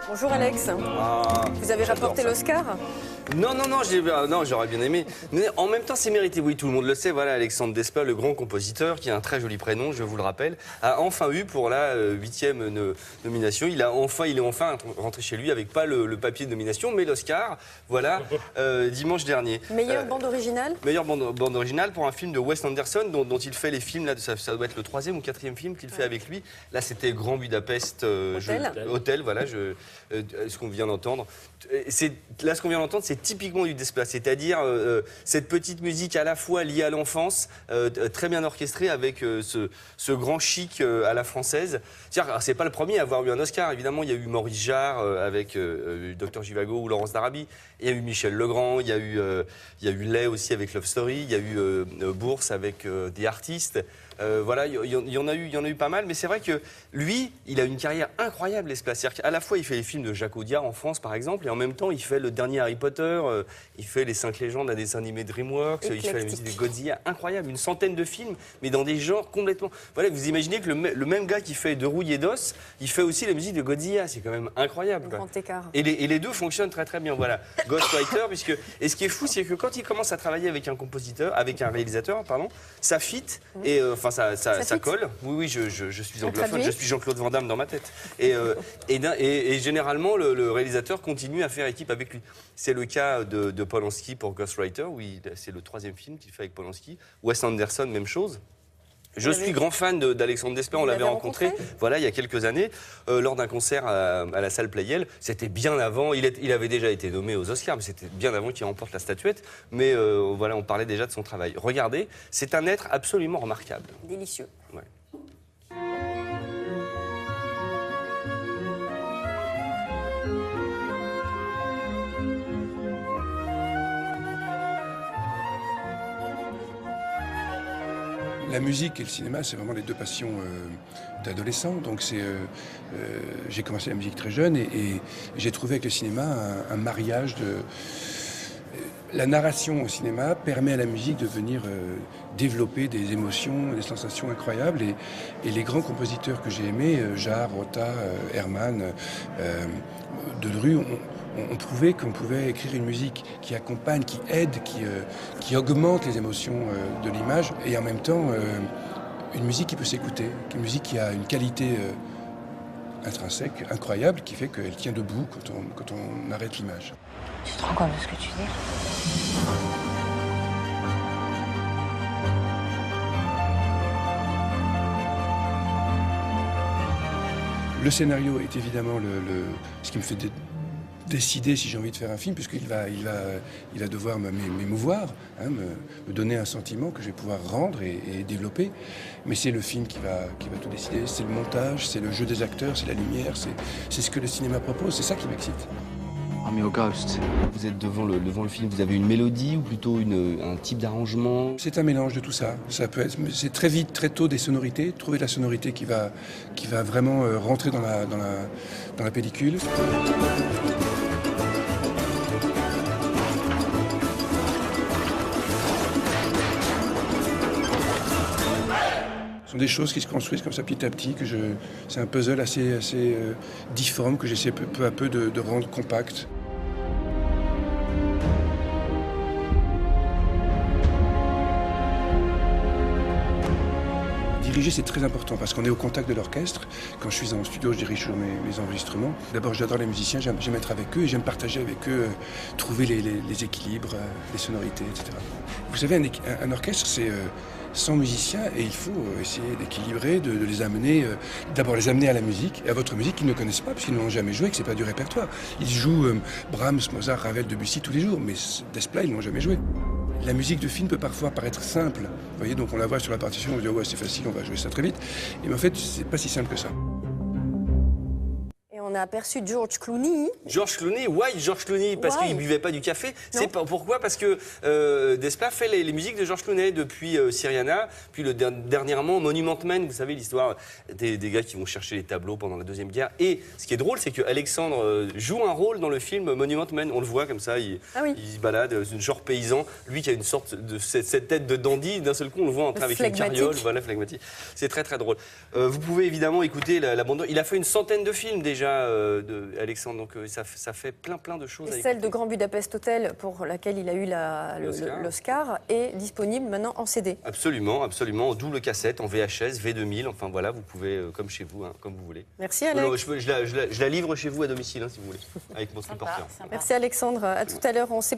Bonjour Alex. Vous avez rapporté l'Oscar? Non, j'aurais bien aimé. Mais en même temps, c'est mérité. Oui, tout le monde le sait. Voilà, Alexandre Desplat, le grand compositeur, qui a un très joli prénom, je vous le rappelle, a enfin eu pour la 8e nomination. Il est enfin rentré chez lui avec pas le papier de nomination, mais l'Oscar. Voilà, dimanche dernier. Meilleure bande originale? Meilleure bande originale pour un film de Wes Anderson, dont il fait les films. Là, ça doit être le 3e ou 4e film qu'il fait avec lui. Là, c'était Grand Budapest Hôtel. Voilà, ce qu'on vient d'entendre. Là, ce qu'on vient d'entendre, c'est typiquement du Desplat, c'est-à-dire cette petite musique à la fois liée à l'enfance, très bien orchestrée avec ce grand chic à la française. C'est pas le premier à avoir eu un Oscar, évidemment. Il y a eu Maurice Jarre avec Dr Givago ou Laurence d'Arabie. Il y a eu Michel Legrand, il y a eu Lay aussi avec Love Story, il y a eu Bourse avec The Artist. Voilà, il y en a eu pas mal, mais c'est vrai que lui, il a une carrière incroyable, Desplat. C'est-à-dire qu'à la fois, il fait les films de Jacques Audiard en France, par exemple, et en même temps, il fait le dernier Harry Potter, il fait Les 5 légendes, un dessin animé DreamWorks, il fait la musique de Godzilla, incroyable, une centaine de films, mais dans des genres complètement... Voilà, vous imaginez que le même gars qui fait De rouille et d'os, il fait aussi la musique de Godzilla, c'est quand même incroyable. Un grand écart. Et les deux fonctionnent très très bien, voilà. Ghostwriter, et ce qui est fou, c'est que quand il commence à travailler avec un réalisateur, ça fit, et enfin ça colle. Oui, je suis anglophone, je suis Jean-Claude Van Damme dans ma tête. Et généralement, le réalisateur continue à faire équipe avec lui. C'est le cas de Polanski pour Ghostwriter, c'est le 3e film qu'il fait avec Polanski. Wes Anderson, même chose. Je suis grand fan d'Alexandre Desplat, on l'avait rencontré voilà, il y a quelques années, lors d'un concert à la salle Playel. C'était bien avant, il avait déjà été nommé aux Oscars, mais c'était bien avant qu'il remporte la statuette. Mais voilà, on parlait déjà de son travail. Regardez, c'est un être absolument remarquable. Délicieux. Ouais. La musique et le cinéma, c'est vraiment les deux passions d'adolescent. Donc j'ai commencé la musique très jeune et j'ai trouvé avec le cinéma un mariage de... La narration au cinéma permet à la musique de venir développer des émotions, des sensations incroyables. Et les grands compositeurs que j'ai aimés, Jarre, Rota, Herrmann, Delerue, on trouvait qu'on pouvait écrire une musique qui accompagne, qui aide, qui augmente les émotions de l'image et en même temps une musique qui peut s'écouter, une musique qui a une qualité intrinsèque incroyable qui fait qu'elle tient debout quand on arrête l'image. Tu te rends compte de ce que tu dis? Le scénario est évidemment ce qui me fait décider si j'ai envie de faire un film, puisqu'il va devoir m'émouvoir, hein, me donner un sentiment que je vais pouvoir rendre et développer. Mais c'est le film qui va tout décider. C'est le montage, c'est le jeu des acteurs, c'est la lumière, c'est ce que le cinéma propose. C'est ça qui m'excite. I'm your ghost. Vous êtes devant le film, vous avez une mélodie ou plutôt un type d'arrangement? C'est un mélange de tout ça. C'est très vite, très tôt des sonorités, trouver la sonorité qui va vraiment rentrer dans la pellicule. Ce sont des choses qui se construisent comme ça petit à petit, c'est un puzzle assez difforme que j'essaie peu à peu de rendre compact. Diriger, c'est très important parce qu'on est au contact de l'orchestre. Quand je suis en studio, je dirige toujours mes enregistrements. D'abord, j'adore les musiciens, j'aime être avec eux et j'aime partager avec eux, trouver les équilibres, les sonorités, etc. Vous savez, un orchestre, c'est 100 musiciens et il faut essayer d'équilibrer, de les amener, d'abord les amener à la musique, et à votre musique qu'ils ne connaissent pas parce qu'ils ne l'ont jamais joué, que c'est pas du répertoire. Ils jouent Brahms, Mozart, Ravel, Debussy tous les jours, mais Desplat, ils ne l'ont jamais joué. La musique de film peut parfois paraître simple. Vous voyez, donc on la voit sur la partition, on se dit oh ouais, c'est facile, on va jouer ça très vite. Et mais en fait, c'est pas si simple que ça. Et on a aperçu George Clooney. George Clooney, George Clooney, parce Why qu'il ne buvait pas du café. C'est pourquoi? Parce que Despa fait les musiques de George Clooney depuis Syriana, puis dernièrement Monument Men, vous savez l'histoire des gars qui vont chercher les tableaux pendant la Deuxième Guerre. Et ce qui est drôle, c'est que Alexandre joue un rôle dans le film Monument Men. On le voit comme ça, il se balade, un genre paysan. Lui qui a une sorte de cette tête de dandy, d'un seul coup on le voit en train avec une carriole, voilà, flegmatique. C'est très très drôle. Vous pouvez évidemment écouter la bande. Il a fait une centaine de films déjà, Alexandre, donc ça fait plein de choses. Et celle de Grand Budapest Hotel, pour laquelle il a eu l'Oscar, est disponible maintenant en CD. Absolument, absolument, en double cassette, en VHS, V2000, enfin voilà, vous pouvez, comme chez vous, hein, comme vous voulez. Merci Alex. Je la livre chez vous à domicile, hein, si vous voulez, avec mon supporter. Merci Alexandre, à tout à l'heure. On sépare